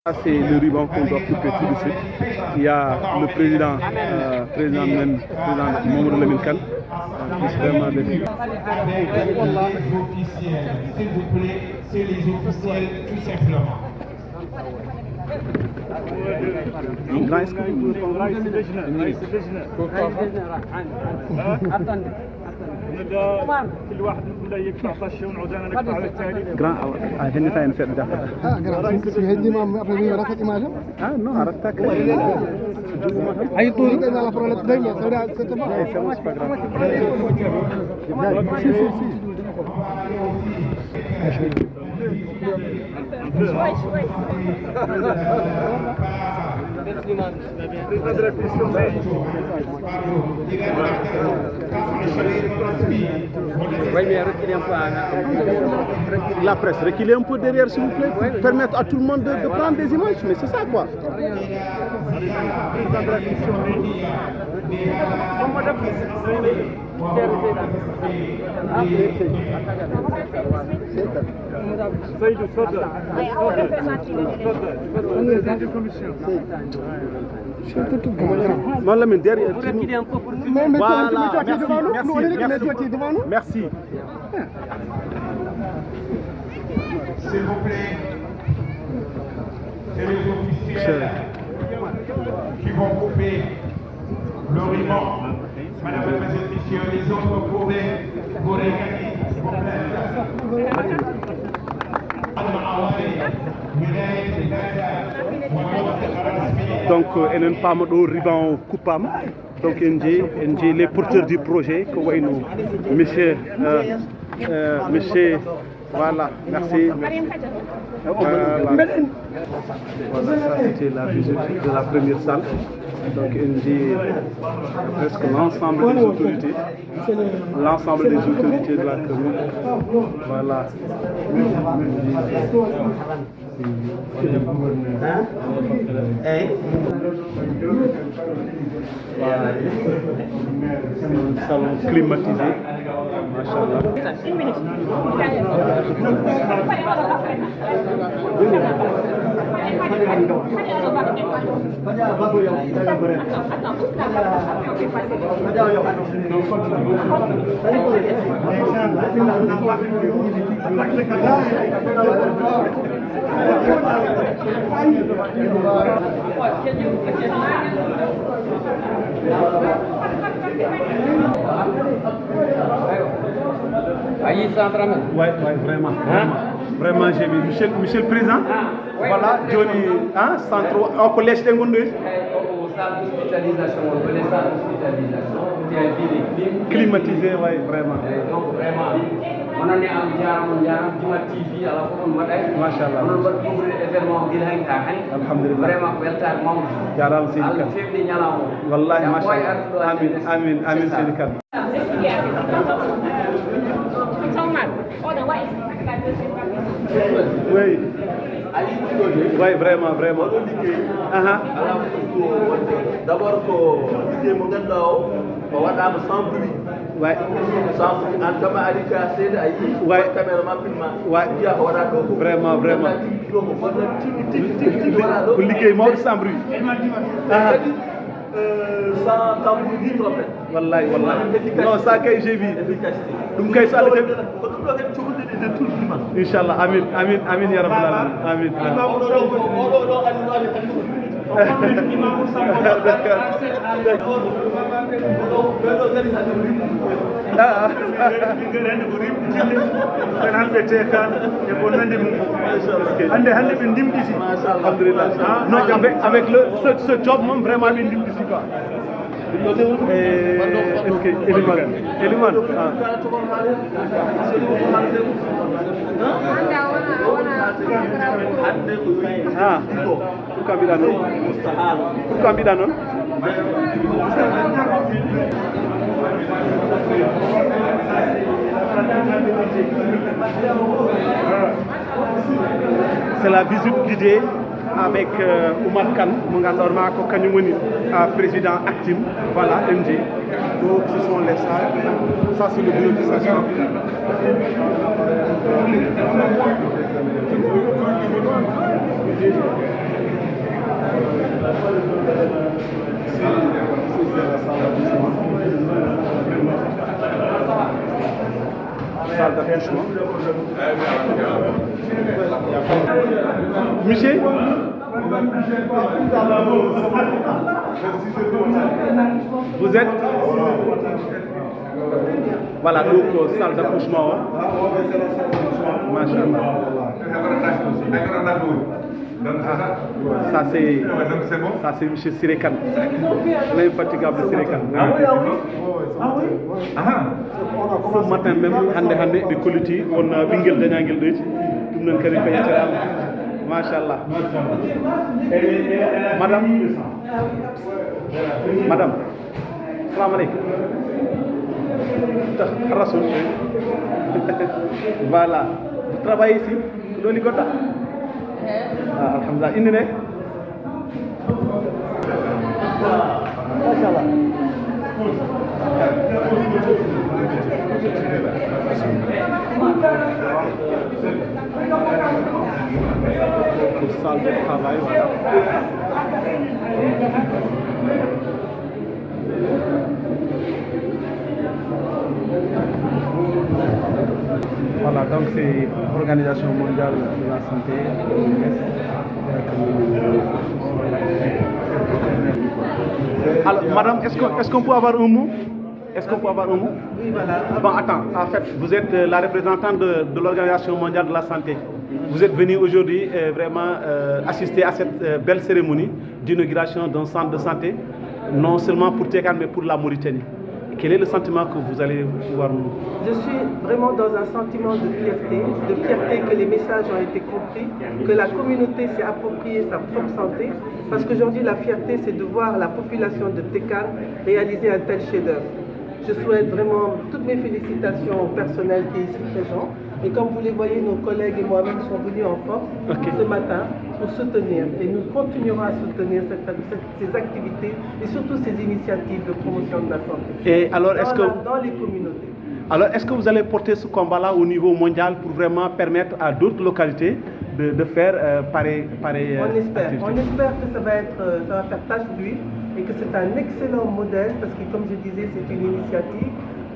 C'est le ruban qu'on doit couper tout de suite. Il y a le président Mamadou Lamine Kane, qui est vraiment de... Les officiels, s'il vous plaît, c'est les officiels tout simplement. Est-ce que vous pouvez كل واحد منا يقطع طشه ونعود انا نقطع على التالي. هني تاين في الدفع. هدي ما أبغى رفض إماجة. non, arrête أي طول إذا لا فرولت دايما سريع ستة. La presse, reculez un peu derrière s'il vous plaît, pour permettre à tout le monde de prendre des images, mais c'est ça quoi. سيد تفضل. Non, là, mais derrière. Voilà, merci. S'il vous plaît, c'est les officiels qui vont couper le ruban. Madame, Mesdames et Messieurs, les autres pourraient gagner, s'il vous plaît. Donc, enen pama ɗo ruban coupama. Donc, en les porteurs du projet, que wayno monsieur, voilà, merci. Voilà, ça c'était la visite de la première salle. Donc, presque l'ensemble des autorités. L'ensemble des autorités de la commune. Voilà. Un salon climatisé. Machallah. Une minute. Oui, vraiment. Vraiment, j'ai vu. Monsieur le Président, voilà, Johnny, centre au collège de Gondouille. Climatisé, oui, vraiment. Donc vraiment, on en est à TV à la fois on va dire. Machallah. On va couvrir événement bi la nga xam. Alhamdulillah. Vraiment weltar mom. Jaram Seydi Kane. Al fim di ñalaw. Wallahi machallah. Amin Seydi Kane. Oui. Oui, vraiment. D'abord, que mo ganda o waɗama sans bruit. Ouais. Sans bruit. En tama ari ka seede a yi. Ouais. Caméraman filma. Ouais. Jiya ko waɗa ɗo. Vraiment. Ko liggéey mawɗo sans bruit. Sans tambour ni trompette. Wallahi. Non, ça que j'ai vu. Efficacité. Ɗum kay so Allah Ko ɗum ɗo kadi cohlude de tout le monde. Inchallah, amin ya rabbal alamin. Amin. Oɗo andi no andi tan ɗum. Non, avec ce job, vraiment, il est quoi. Est-ce que Eliman pourquoi mbiɗa noon c'est la visite guidée avec Oumar Kane, mon gars, président Actim, voilà, MG. Donc ce sont les salles. Ça c'est le bureau de station. c'est la salle d'accouchement. Salle d'accouchement. Monsieur? Vous êtes? Voilà, donc salle d'accouchement. Machallah. Ça c'est M. Sirekan, l'infatigable Sirekan. Ce matin même, hande de Koluti, on a bingel d'Anyangel de tout le monde qui est Machallah. Madame, salam alaikum. Voilà, vous travaillez ici? Ah, alhamdulillah, ini ne? Masyaallah. Salle de travail, voilà. Voilà, donc c'est l'Organisation mondiale de la santé, Alors, madame, est-ce qu'on peut avoir un mot? Est-ce qu'on peut avoir un mot? Oui, voilà. Bon, attends, en fait, vous êtes la représentante de l'Organisation mondiale de la santé. Vous êtes venue aujourd'hui vraiment assister à cette belle cérémonie d'inauguration d'un centre de santé, non seulement pour Tekan, mais pour la Mauritanie. Quel est le sentiment que vous allez pouvoir nous... Je suis vraiment dans un sentiment de fierté que les messages ont été compris, que la communauté s'est appropriée sa propre santé, parce qu'aujourd'hui la fierté c'est de voir la population de Tekan réaliser un tel chef-d'œuvre. Je souhaite vraiment toutes mes félicitations au personnel qui est ici présent. Et comme vous les voyez, nos collègues et moi-même sont venus en force ce matin pour soutenir. Et nous continuerons à soutenir ces activités et surtout ces initiatives de promotion de la santé. Et alors, dans les communautés. Alors, est-ce que vous allez porter ce combat-là au niveau mondial pour vraiment permettre à d'autres localités de faire pareil On espère que ça va faire tache d'huile et que c'est un excellent modèle parce que, comme je disais, c'est une initiative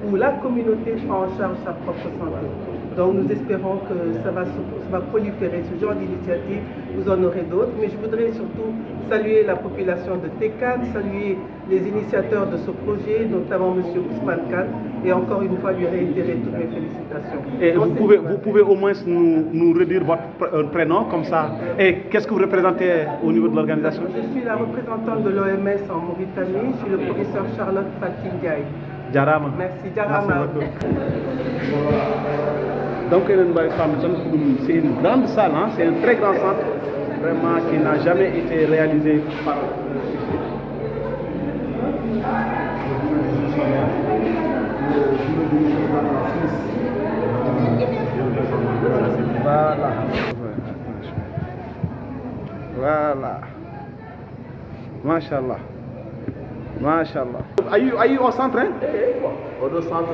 où la communauté prend en charge sa propre santé. Donc nous espérons que ça va proliférer ce genre d'initiative, vous en aurez d'autres, mais je voudrais surtout saluer la population de Tekan, saluer les initiateurs de ce projet, notamment M. Ousmane Khan, et encore une fois lui réitérer toutes mes félicitations. Et vous pouvez au moins nous redire votre prénom comme ça. Et qu'est-ce que vous représentez au niveau de l'organisation? Je suis la représentante de l'OMS en Mauritanie, je suis le professeur Charlotte Fatim Gaye. Jarama. Merci, Jarama. Donc, c'est une grande salle, hein? C'est un très grand centre, vraiment qui n'a jamais été réalisé par. Voilà. Masha'Allah. Machallah. Are you au centre? Au centre,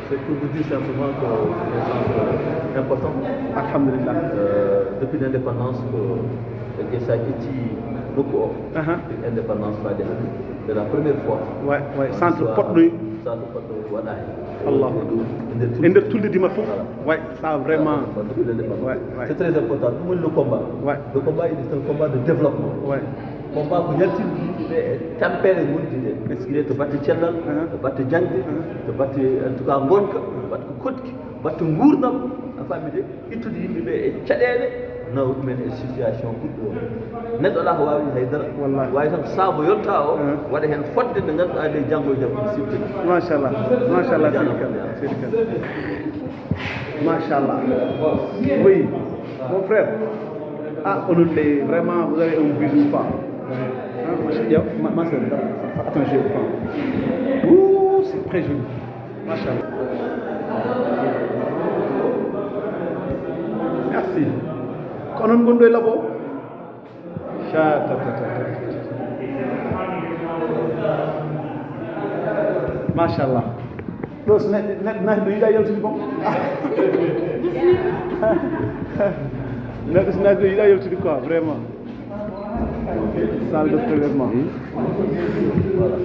c'est pour vous dire simplement que c'est un centre important. Alhamdulillah. Depuis l'indépendance, ça a été beaucoup l'indépendance, c'est la première fois. Ouais, centre Porte-Nuit. Centre Porte-Nuit, voilà. Allah. Et tout le dimanche. Ouais, ça vraiment. C'est très important. Le combat. Ouais. Le combat, c'est un combat de développement. Ouais. Combat pour tempérer le monde, il est de battre Tchellal, de battre Djangde, de battre en tout cas Ngonka, de battre Kotki, de battre Ngournam, en famille, et tout le monde est Tchadele, non, mais une situation pour net Allah wa haydara way tan sabo yotta o wada hen fodde de ganduɗa de janggo jam sibti machallah machallah oui mon frère on est vraiment vous avez un bisou pas ma soeur attends je prends ouh c'est très joli machallah merci konon gondo e labo machallah dos net do yida yewti bom net do yida yewti quoi vraiment salle de prélèvement voilà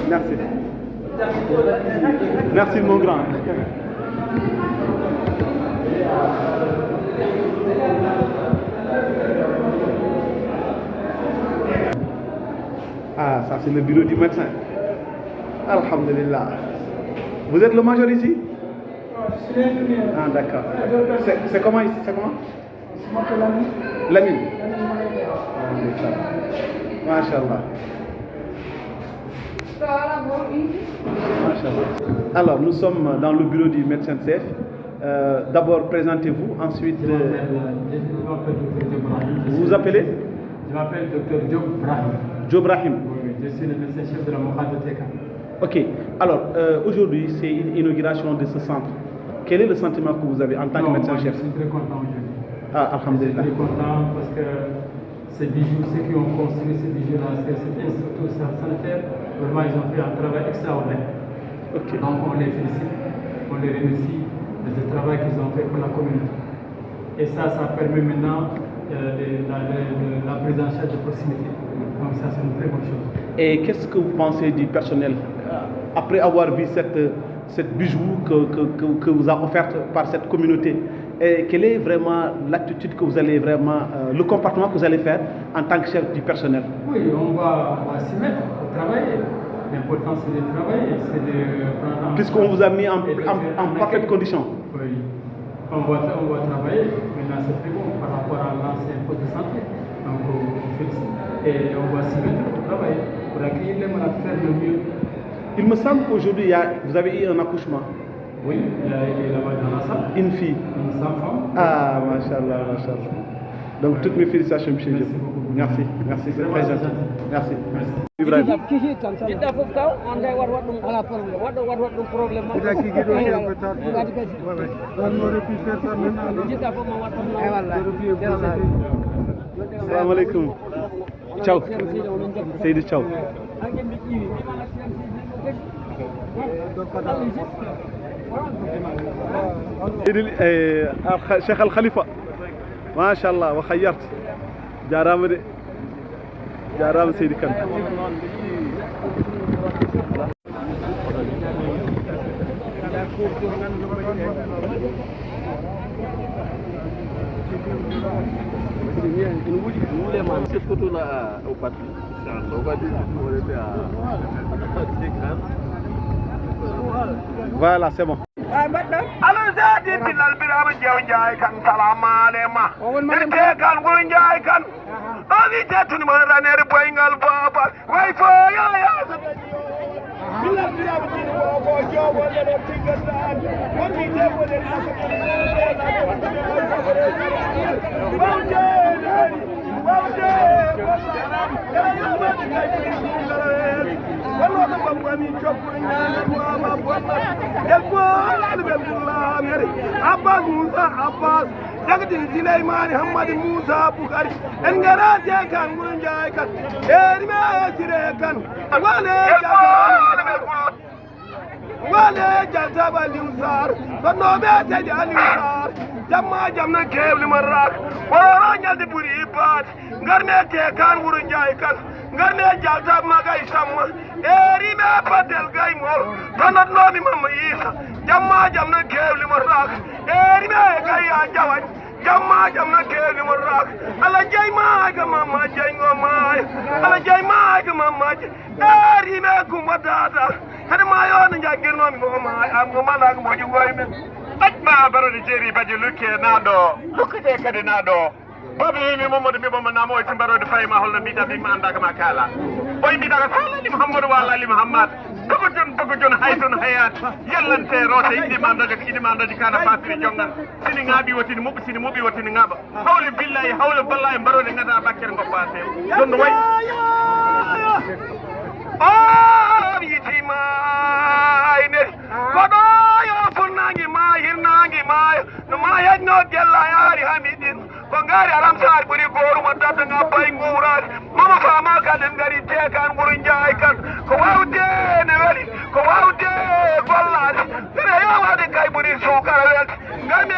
Merci. Merci mon grand. Ah, ça c'est le bureau du médecin. Alhamdulillah. Vous êtes le major ici? Ah, d'accord. C'est comment ici? C'est comment? Lamine. Masha'Allah. Alors, nous sommes dans le bureau du médecin chef. D'abord, présentez-vous, ensuite... vous vous appelez? Je m'appelle Dr Diop Brahim. Diop Brahim. Oui, je suis le médecin chef de la Mokhad de Teka. Ok. Alors, aujourd'hui, c'est une inauguration de ce centre. Quel est le sentiment que vous avez en tant que médecin chef? Je suis très content aujourd'hui. Ah, alhamdulillah. Je suis très content parce que ces bijoux, ceux qui ont construit ces bijoux-là, cet institut sanitaire, vraiment, ils ont fait un travail extraordinaire. Ok. Donc, on les félicite, on les remercie de ce travail qu'ils ont fait pour la communauté. Et ça permet maintenant la prise en charge de proximité. Donc, ça, c'est une très bonne chose. Et qu'est-ce que vous pensez du personnel après avoir vu cette bijou que vous a offerte par cette communauté? Et quelle est vraiment l'attitude que vous allez vraiment, le comportement que vous allez faire en tant que chef du personnel? Oui, on va s'y mettre pour travailler. L'important c'est de travailler, c'est de prendre... Puisqu'on vous a mis en parfaite condition. Oui, on va travailler. Maintenant c'est très bon par rapport à l'ancien poste de santé. Donc on félicite. Et on va s'y mettre pour travailler, pour accueillir les malades, faire le mieux. Il me semble qu'aujourd'hui, vous avez eu un accouchement. Oui, il est là-bas dans la salle. Une fille. Une femme. Ah, machallah, machallah. Donc toutes mes félicitations, monsieur Diop. Merci, merci, c'est très gentil. Merci. Ibrahim. Assalamu alaikum. Ciao. Seydou Ciao. Cheikh Al Khalifa. ما شاء الله وخيرت جارام سيدي كان Voilà, c'est bon. Alan zadi bilal birama jaw jaay kan salamale ma ke kan gulu jaay kan ani jatuni ma ranere boyngal baba way fo ya bilal birama jini ko jaw wala do tingandal woni te wala Abbas Musa Abbas Jagdin Sulaiman Hamad Musa Bukhari Engarate kan gurun jaay kan erime sire kan wale jaltaba liusar bano be tedi aliusar jamma jamna kebli marak wala nyalde buri ibat ngarme te kan gurun jaay kan ngarme jaltab magay samma erime patel gay mor tanat nomi mamma isa jamma jamna kebli marak erime gay ya jawan jamma jamna kebli marak ala jay ma ga mamma jay ngoma ala jay ma ga mamma erime kumadada hada ma yon jagirno mi ngoma am ngoma la mo jugoy men ajba baro di jeri baji lukke nado lukkete kadi nado babi mi momodo mi bomma namo ci baro di fayma holno mi tabi ma anda kama kala boy mi daga sala li muhammad wala li muhammad dogo jon haytun hayat yallante rote idi mandaji kana fasiri jongan sini ngabi wotini mubi wotini ngaba hawli billahi hawla wallahi baro de ngada bakker ngopate don way yitima ine kodo yo funangi ma hirnangi ma no ma yajno gella yari hamidin ko ngari aram sar buri goru wadda nga bay ngurar mama fama kan ngari te kan gurun jaay kan ko wawde ne wali ko wawde gollade tere yo wade kay buri sukara wel ngami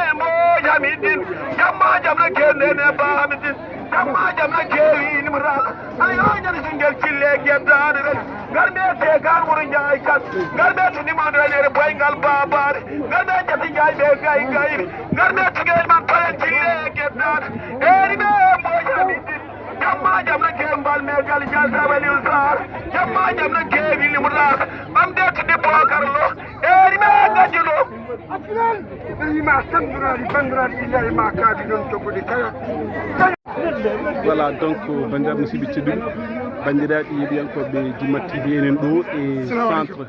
gay kat garbe to ni man renere boy ngal babare garbe jati gay be gay gayri garbe to gay man palen tire geddan eri be mo jami jamma jamna ke mbal me gal jalta wali usar jamma jamna ke wili mular am de to de pokarlo eri be gajulo atlan ni ma tandura di bandra billahi ma kadi non to gudi kaya. Voilà, donc Bandar Moussibi Tchidou, Bandira Ibianko de Dimati Bienendo et centre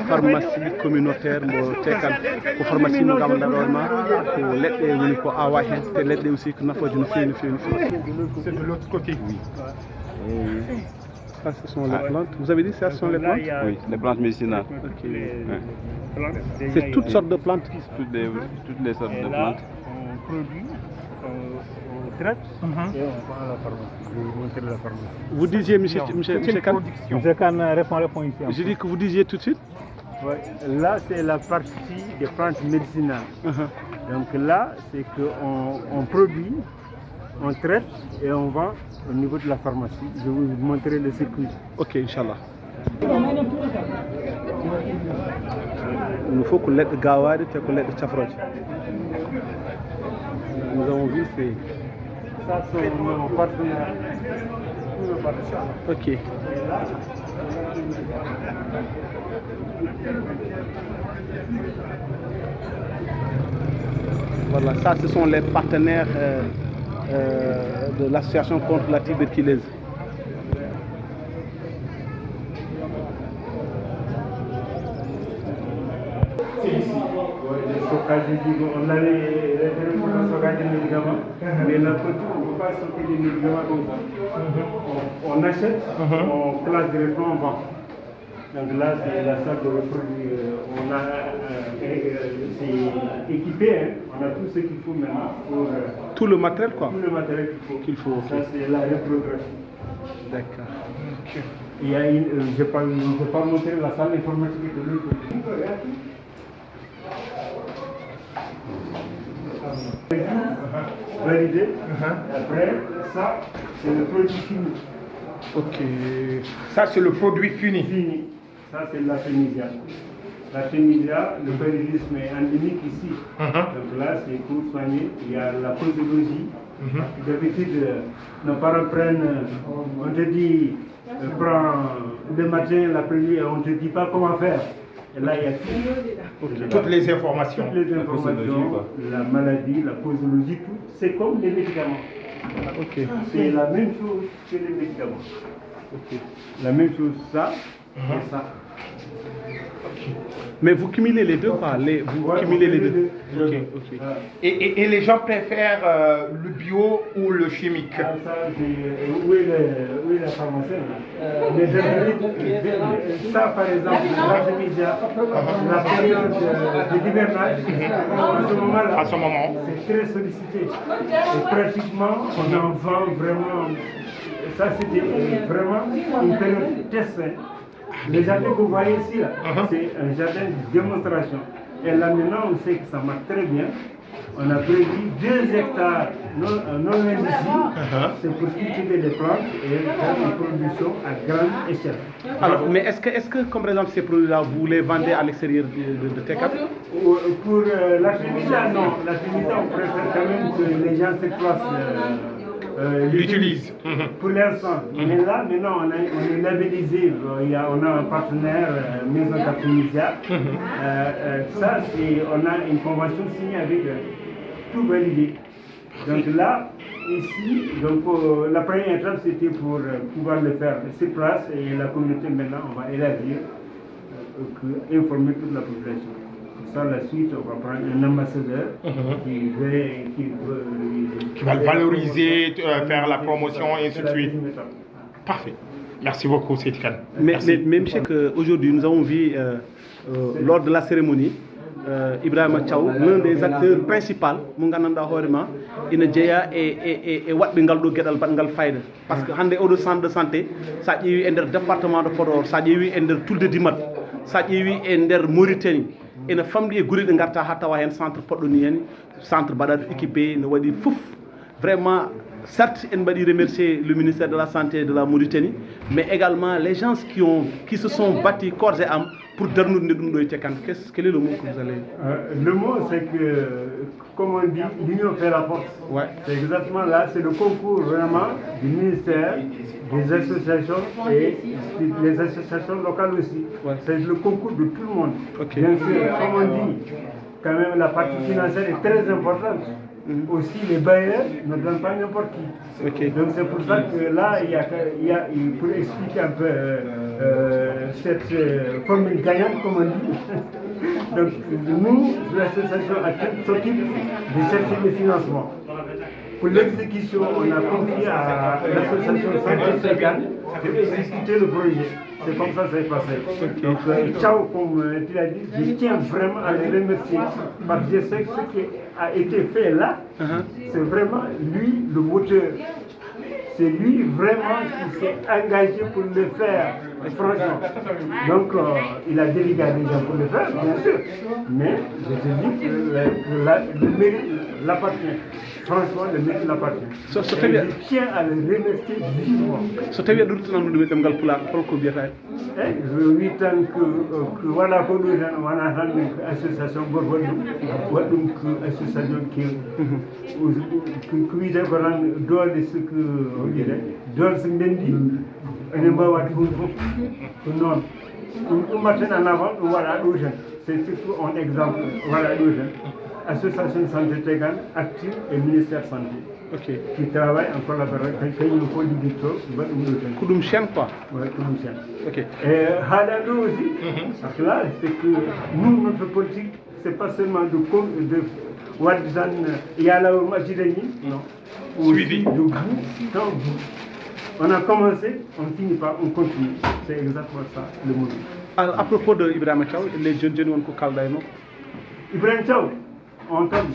pharmacie communautaire mo tekal ko pharmacie mo gam d'abordement ko ledde woni ko awa hen te ledde aussi ko nafoje no feeni C'est de l'autre côté. Oui. Ça ce sont les plantes. Vous avez dit ça ce sont les plantes? Oui, les plantes médicinales. OK. Plantes. C'est toutes sortes de plantes. Toutes les sortes de plantes. On produit, on traite et on vend à la pharmacie. Je vais vous montrer la pharmacie. Vous disiez monsieur Kane? Monsieur Kane répond ici. J'ai dit que vous disiez tout de suite. Ouais. Là, c'est la partie des plantes médicinales. Donc là, c'est qu'on produit, on traite et on vend au niveau de la pharmacie. Je vais vous montrer le circuit. OK, Inch'Allah. Il faut que l'aide gawade et que l'aide chafroche. Nous avons vu c'est... Ça, c'est nos partenaires. OK. Voilà, ça ce sont les partenaires de l'association contre la tuberculose. On avait réservé pour le stockage des médicaments, mais la production, on ne peut pas stocker des médicaments comme ça. On achète, on place directement en vente. Donc là, c'est la salle de reproduit. On a, c'est équipé, hein. On a tout ce qu'il faut maintenant pour... tout le matériel quoi? Tout le matériel qu'il faut. Okay. Ça, c'est la reprographie. D'accord. Okay. Il y a une... je ne vais pas montrer la salle informatique de l'autre côté. Validé. Après, ça, c'est le produit fini. OK. Ça, c'est le produit fini. Fini. Ça, c'est la Tunisia. La Tunisie, le paludisme est endémique ici. Donc là, c'est pour soigner. Il y a la posologie. D'habitude, nos parents prennent, on te dit, prends le matin, l'après-midi, on ne te dit pas comment faire. Et là, il y a toutes les informations. Toutes les informations, la maladie, la posologie, tout. C'est comme les médicaments. OK. C'est la même chose que les médicaments. OK. La même chose, ça et ça. Mais vous cumulez les deux quoi? Vous cumulez les deux. OK, OK. Et les gens préfèrent le bio ou le chimique? Ça, où est la pharmacienne? Ça, par exemple, la période de l'hivernage, à ce moment, c'est très sollicité. Et pratiquement, on en vend vraiment. Ça, c'était vraiment une période test. Le jardin que vous voyez ici, c'est un jardin de démonstration. Et là maintenant, on sait que ça marche très bien. On a prévu 2 hectares non loin d'ici. C'est pour cultiver les plantes et faire une production à grande échelle. Alors, mais est-ce que comme par exemple ces produits-là, vous les vendez à l'extérieur de TECAP? Pour la Tunisia, non. La Tunisia, on préfère quand même que les gens se placent. L'utilisent. Pour l'instant. Mais là, maintenant, on est labellisé. On a un partenaire, Maison de la Tunisia. Ça, on a une convention signée avec tout validé. Donc là, ici, la première étape, c'était pour pouvoir le faire sur place. Et la communauté, maintenant, on va élargir, informer toute la population. Par la suite, on va prendre un ambassadeur qui va le valoriser, faire la promotion et ainsi de suite. Parfait. Merci beaucoup, Seydi Kane. Mais je sais qu'aujourd'hui, nous avons vu, lors de la cérémonie, Ibrahima Thiaw, l'un des acteurs principaux, il et wat ngal do gedal bangal fayda parce que hande au centre de santé ça ƴeewi e nder département de Podor ça ƴeewi e nder Tulde Dimat ça ƴeewi e nder Mauritanie ene famɗi e guri ɗe garta ha tawa hen centre poɗɗo ni hen centre baɗaɗo équipé ne waɗi fof vraiment certes, on va remercier le ministère de la Santé de la Mauritanie, mais également les gens qui se sont battus corps et âme pour donner nous quel est le mot que vous allez Le mot, c'est que, comme on dit, l'union fait la force. Ouais. C'est exactement là, c'est le concours vraiment du ministère, des associations et les associations locales aussi. Ouais. C'est le concours de tout le monde. Okay. Bien sûr, comme on dit, quand même la partie financière est très importante. Aussi, les bailleurs ne donnent pas n'importe qui. Okay. Donc c'est pour ça que là, pour expliquer un peu cette formule gagnante, comme on dit. Donc nous, l'association s'occupe de chercher des financements. Pour l'exécution, on a confié à l'association Santé Tekan de exécuter le projet. C'est comme ça que ça s'est passé. Donc, ciao, comme tu l'as dit, je tiens vraiment à les remercier parce que je sais que ce qui a été fait là, c'est vraiment lui le moteur. C'est lui vraiment qui s'est engagé pour le faire, franchement. Donc, il a délégué à des gens pour le faire, bien sûr. Mais je te dis que le mérite l'appartient. Franchement, le mérite l'appartient. Je tiens à le remercier vivement. So tawi aɗa ruttanamɗo ɗum ɗemgal pulaar holko mbiyata wi tan ko wala ko ɗo tan wona tan association goto waɗɗum ko association ko wiyete ko tan doole soko wiyete doole so ndendi ene mbawi wadde fof ko noon ɗum ummaten en avant ɗum waɗa ɗo tan c'est surtout un exemple waɗa ɗo tan association santé Tekan active et ministère santé qui travaille en collaboration avec le pôle du Koudoum Chien quoi. Oui, Koudoum Chien. Ok. Et Hadano aussi, parce que là, c'est que nous, notre politique, c'est pas seulement de Wadzan Yala ou Majidani, non. Suivi. De bout en bout. On a commencé, on ne finit pas, on continue. C'est exactement ça le mot. À propos de Ibrahima Thiaw, les jeunes ont ko kalda e makko. Ibrahima Thiaw, on tan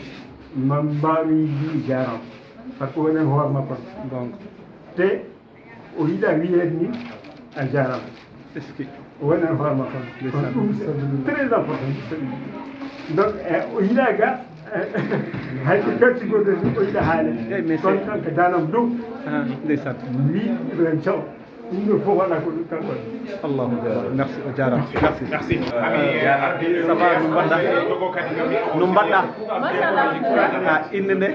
mbawi yi jaram. Parce que on est voir ma part. Donc, te au lieu d'arriver ni à jaram. Est-ce que on est voir ma part. C'est très important. Donc, au lieu d'aga hay ko katti go do ko ida haale kon kanko danam dow ndeysaan wi Ibrahima Thiaw ɗum fof waɗa ko ɗum kanko allahu merci o jarama merci ça va no mbaɗɗa inde nde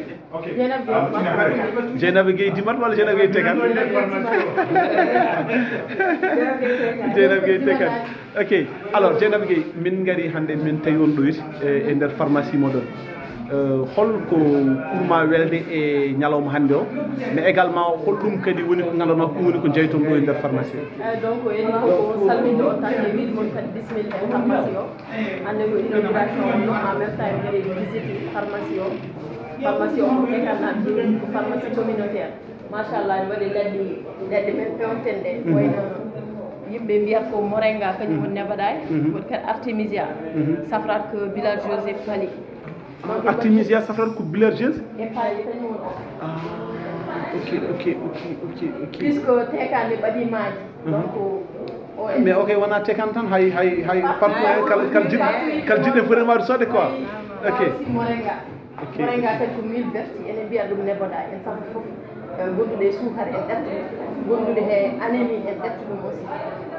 Dieynaba Gueye Dimat walla Dieynaba Gueye Tekan Dieynaba Gueye Tekan ok alors Dieynaba Gueye min gari hannde min tawi on ɗo e nder pharmacie moɗon holko ɓurma welde e ñalawma hannde o mais également holɗum kadi woni ko nganndanma ko ɗum woni ko jeyton ɗo e nder pharmacie donc eni fof salminde on tan e wiide mon kadi bisimilla e pharmacie o hannde ko inauguration on en même temps en gari visite pharmacie o pharmacie o ko ɓekannaɓe ɗum ko pharmacie communautaire machallah ne waɗi leɗɗe men pewten ɗe wayno yimɓe mbiyata ko moringa kañum woni nebaɗay woɗi kadi artémisia safrat ko villageuse e paali artémisia safrat ko villageuse e paali kañum woni ok puisque tekande ɓaɗi maaji donc mais ok wona tekan tan hay partout kala jiɗɗe vraiment sode quoi ok moringa moringa kadi ko mille verti ene mbiya ɗum neboɗa en sabu fof gondude e suukar en ɗefta gondude he anémie en ɗefta ɗum aussi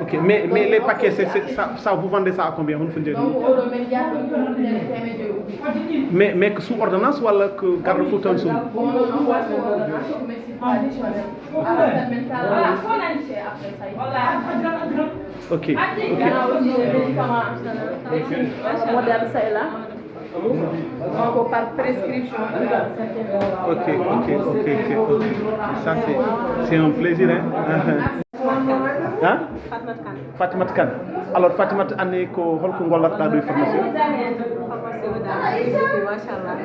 ok mais les paquets ça vous vendez ça à combien on fait donc oɗo men jiyata ɗum ko ujunere temedde ubi mais que sous ordonnance walla ko garɗo fof tan sum ok moderne ça est là donc par prescription ok ça c'est un plaisir hein Fatimat Kane alors Fatimat anne ko holko gollatoɗa ɗo e formation machallah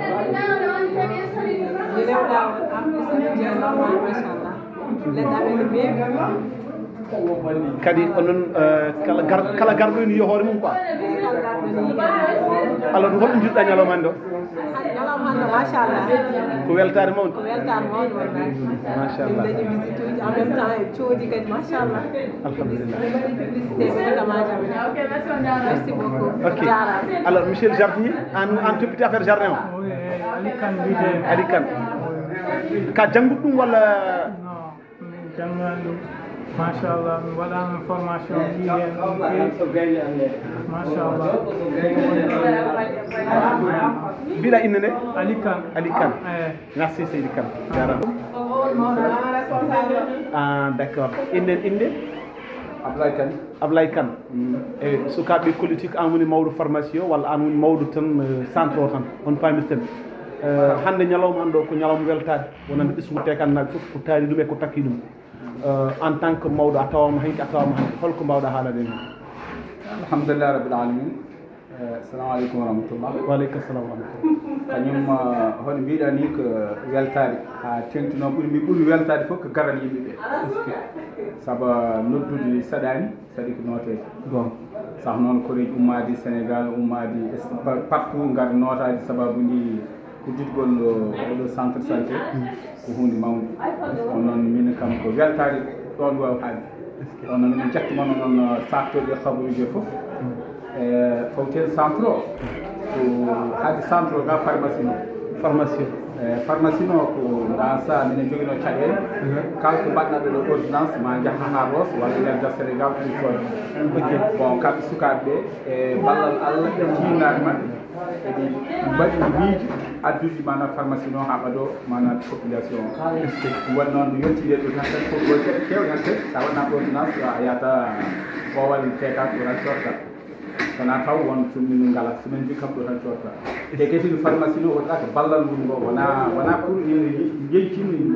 je rewɗa on machallah leɗɗaɓe no beewi kadi onon kala garɗo ene yiya hoore mum quoi alors ɗum holɗum jiɗɗa ñalawma hannde o ñalawma hannde machallah ko weltare mawde ko weltare mawde wallahi machallah dañi visite uji en même temps e coodi kadi machallah alhamdulillah publicité réclamaji merci beaucoup ok alors monsieur le jardinier en toppiti affaire jardin o Ali Kane Ali Kane ka jannguɗo ɗum walla non min janngani ɗum machallah mi waɗama formation ji hen machallah mbiɗa inde nde Ali Kane Ali Kane merci seydi Kane jarama d' accord inde Ablaye Kane e sukaɓe politique an woni mawɗo pharmacie o walla an woni mawɗo tan centre o tan on pamirten hande ñalawma hande o ko ñalawma weltade wonande ɓesgutte kannaɓe foof ko taari ɗum e ko takki ɗum en tant que mawɗo a tawama hanki a tawama hanki holko mbawɗa haalade hen alhamdulillah rabbil alamin assalamu aleykum wa rahmatullah waaleykum salam wa rahmatullah kañum hono mbiɗa ni ko weltade ha tengtino mi ɓuuri weltade fof ko garal yimɓeɓe saabu noddude saɗani saɗi ko nootede bon saaha noon koreji ummade Sénégal ummade partout ngar nootade sababude udditgol oɗo centre santé ko hunde mawde on noon min kam ko weltade ɗon wawi haalde on noon minen jettimano noon saktoɗe habaruji foof fawten centre o ko haade centre o ga pharmacie pharmacie no ko gansa minen joguino caɗele kala ko mbaɗɗaɗo ɗo ordonnance ma jaaha ha Ross walla yalda Sénégal pour sode bon kamɓe sukaɓe e ballal Allah e tinnade mabɓe eɓe mbaɗi miiji addude mana pharmacie no ha ɓaɗo mana population o waɗi noon no yettide ɗo tan tan fof keew tan te sa waɗna ordonnance a yahata ɓowal tekat ɗo tan sorta kono taw won somin ngala somin jii kam ɗo tan cotta te kadi pharmacie no waɗata ko ballal ngun ngo wona pour ine yeeytini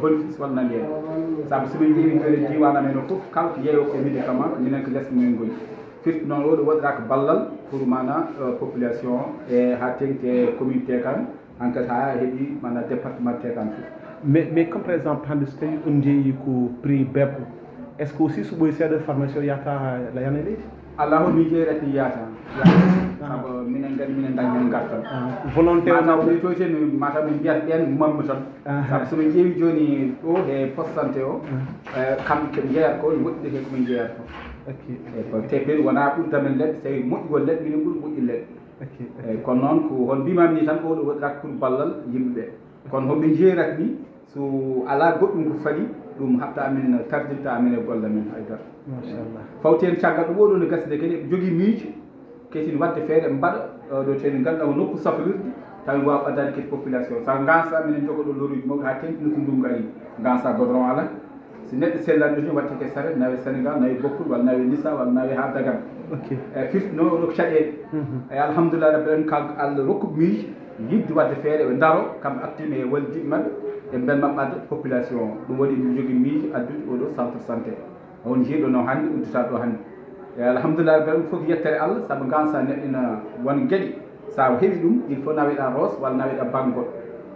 bénéfice walla nani hen saabu somin ƴeewi joni diwan amen o foof kala ko yeeyo ko médicament minen ko less mumen goni firti noon oɗo waɗata ko ballal pour mana population e ha tengte communauté kan hankkadi ha heeɓi mana département te kan fof mais comme par exemple hande so tawi on jeeyi ko prix bebɗo est ce que aussi so ɓoyi seeɗa pharmacie o yahata layana leydi Allah ho mi jeerati yata saabu minen gandi minen dañ hen gartal volonté o mataw to ten mataw min mbiyat ɓen mamma tan saabu somin ƴeewi joni ɗo e poste santé o kamɓe koɓe jeeyata ko moƴƴude komin jeeyata ko te ɓen wona ɓurdamen leɗɗe tawi moƴƴugol leɗɗe minen ɓuuri moƴƴi leɗɗe eyyi kono noon ko hon mbimami ni tan oɗo waɗirata pour ballal yimɓeɓe kono homin jeerat ni so ala goɗɗum ko faɗi ɗum hatta amin tardinta amin e golle men haydara machallah fawten caggal ɗum oɗo no gasde kadi ɓe jogui miijo ketini wadde feere mbaɗa ɗo teni ganduɗa ko nokku safrirde tawi wawa ɓaddade kadi population sa gansa minen jogoɗo loruji mawɗi ha tengtino ko ndungu ari gansa goudron ala so neɗɗo sellani ɗo watte ke saret nawe Sénégal nawe Bokkul walla nawe Nissa walla nawe ha Dagana eyyi firti noon oɗo ko caɗele eyyi alhamdulillah rabbil alamin kalko Allah rokkuɓe miijo yidde wadde feere ɓe daaro kamɓe artima e wallidiɓe mabɓe e ben maɓɓade population ɗum waɗi ɗum jogui miijo addude oɗo centre santé on jeeɗo no hannde uddita ɗo hannde eyyi alhamdulillah rabbil alamin fof yettere Allah saabu gansa neɗɗo ina won gueɗe sa heeɓi ɗum il faut naweɗa Ross walla naweɗa Bangol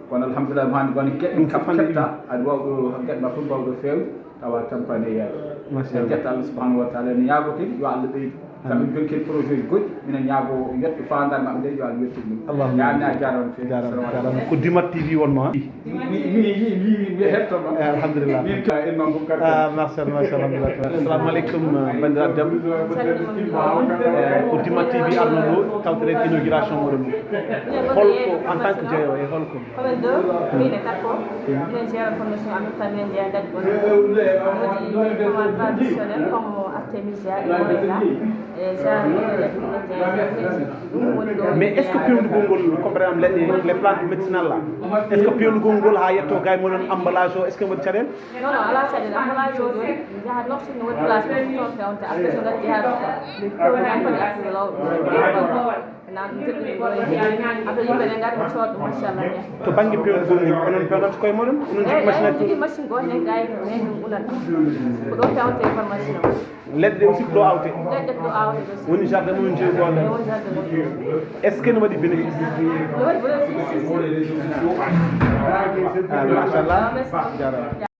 kono alhamdulillah mo hannde won gueɗe kam ketta aɗa wawɗo gueɗe ma fof mbawɗo fewde tawa tampani e yaade en jetta Allah subahanahu wa taala ne ñaago kadi yo Allah ɓeydu sabu joni kadi projet ji goɗɗi minen ñaago yetto fandare maɓɓe nde yo Allah yettin ɗum yaani a jarama fewi jarama ko Dimat TV wonno ha mi hettono alhamdulillah min ka en mam bukar machallah machallah assalamu aleykum bandiraɓe debbo ko Dimat TV arno ɗo tawteren inauguration moɗon holko en tant que jeeyo e holko Commune 2 mine takko minen jeeya formation en même temps minen jeeya dadi woni comment traditionnel comme artémisia e moringa e mais est ce que pewndugol ngol comme par exemple leɗɗe les plantes médicinales là est ce que pewndugol ngol ha yetto gay moɗon emballage o est ce que waɗi caɗele non non ala caɗele emballage o joni jahat noxtine no waɗi place ɗo toon fewnte après so gatti ha pewnampane artude lawɗo nan joɗɗini ɗo après yimɓe ɗe gari cooɗ ɗum machallah bien to banggue pewndugol ngol onon pewnata koye moɗon onon jogui machine aji jogui machine goto ne gayi ne ɗum unata ko ɗo fewte formation o leɗɗe ɗe aussi ko ɗo awte leɗɗe ko ɗo awte woni jardin moɗon jeeyi ɗo woni jardin moɗon est ce que ne waɗi bénéfice ne waɗi bénéfice machallah jarama